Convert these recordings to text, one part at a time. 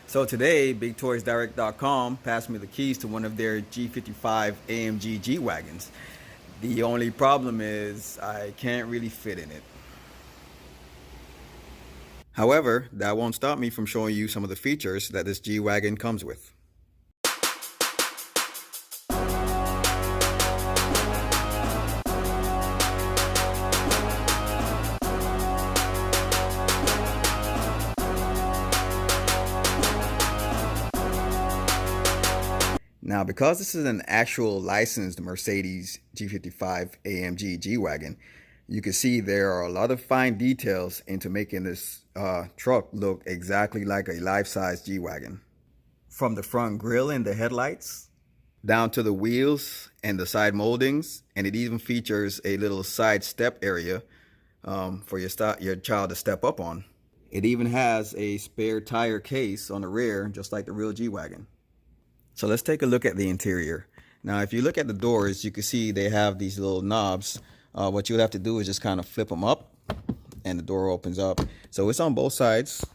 So today, BigToysDirect.com passed me the keys to one of their G55 AMG G-Wagons. The only problem is I can't really fit in it. However, that won't stop me from showing you some of the features that this G-Wagon comes with. Now, because this is an actual licensed Mercedes G55 AMG G-Wagon, you can see there are a lot of fine details into making this truck look exactly like a life-size G-Wagon. From the front grille and the headlights, down to the wheels and the side moldings, and it even features a little side step area for your child to step up on. It even has a spare tire case on the rear, just like the real G-Wagon. So let's take a look at the interior. Now, if you look at the doors, you can see they have these little knobs. What you'll have to do is just kind of flip them up and the door opens up. So it's on both sides.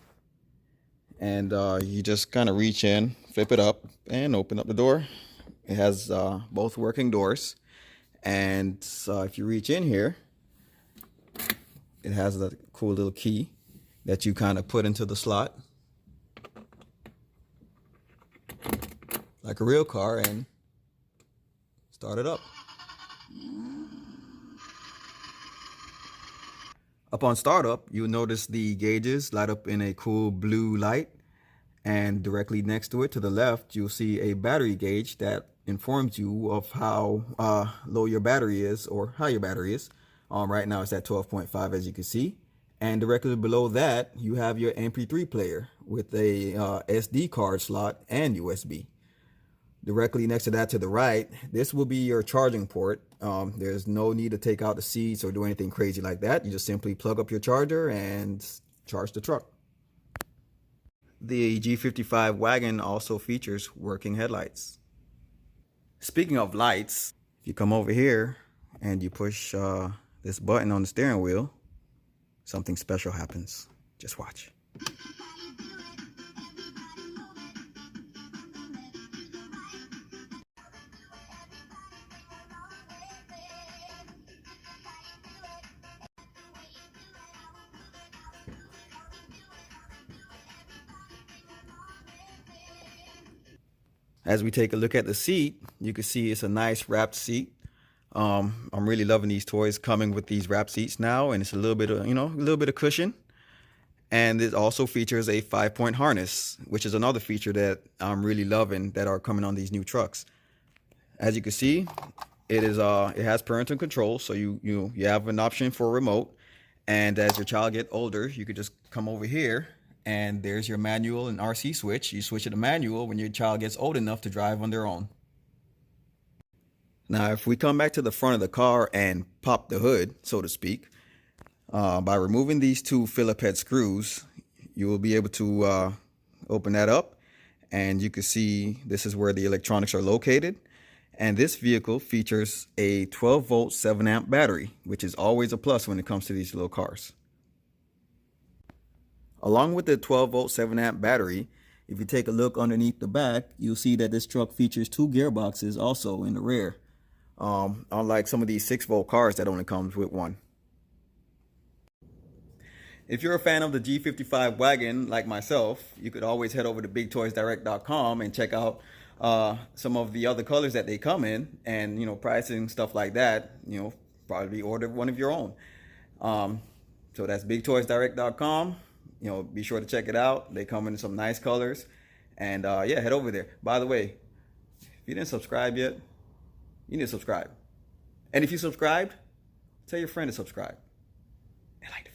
And you just kind of reach in, flip it up and open up the door. It has both working doors. And if you reach in here, it has a cool little key that you kind of put into the slot, like a real car, and start it up. Upon startup, you'll notice the gauges light up in a cool blue light, and directly next to it to the left, you'll see a battery gauge that informs you of how low your battery is, or how your battery is. Right now it's at 12.5, as you can see. And directly below that, you have your MP3 player with a SD card slot and USB. Directly next to that to the right, this will be your charging port. There's no need to take out the seats or do anything crazy like that. You just simply plug up your charger and charge the truck. The G55 Wagon also features working headlights. Speaking of lights, if you come over here and you push this button on the steering wheel, something special happens. Just watch. As we take a look at the seat, you can see it's a nice wrapped seat. I'm really loving these toys coming with these wrap seats now, and it's a little bit of, a little bit of cushion. And it also features a 5-point harness, which is another feature that I'm really loving that are coming on these new trucks. As you can see, it has parental control, so you have an option for a remote. And as your child gets older, you could just come over here, and there's your manual and RC switch. You switch it to manual when your child gets old enough to drive on their own. Now, if we come back to the front of the car and pop the hood, so to speak, by removing these two Phillip head screws, you will be able to open that up, and you can see this is where the electronics are located. And this vehicle features a 12-volt 7-amp battery, which is always a plus when it comes to these little cars. Along with the 12-volt 7-amp battery, if you take a look underneath the back, you'll see that this truck features 2 gearboxes also in the rear, unlike some of these 6-volt cars that only comes with one. If you're a fan of the G55 Wagon like myself, you could always head over to BigToysDirect.com and check out some of the other colors that they come in, and pricing, stuff like that. Probably order one of your own. So that's BigToysDirect.com. Be sure to check it out. They come in some nice colors, and yeah, head over there. By the way, if you didn't subscribe yet, you need to subscribe. And if you subscribed, tell your friend to subscribe and like the video.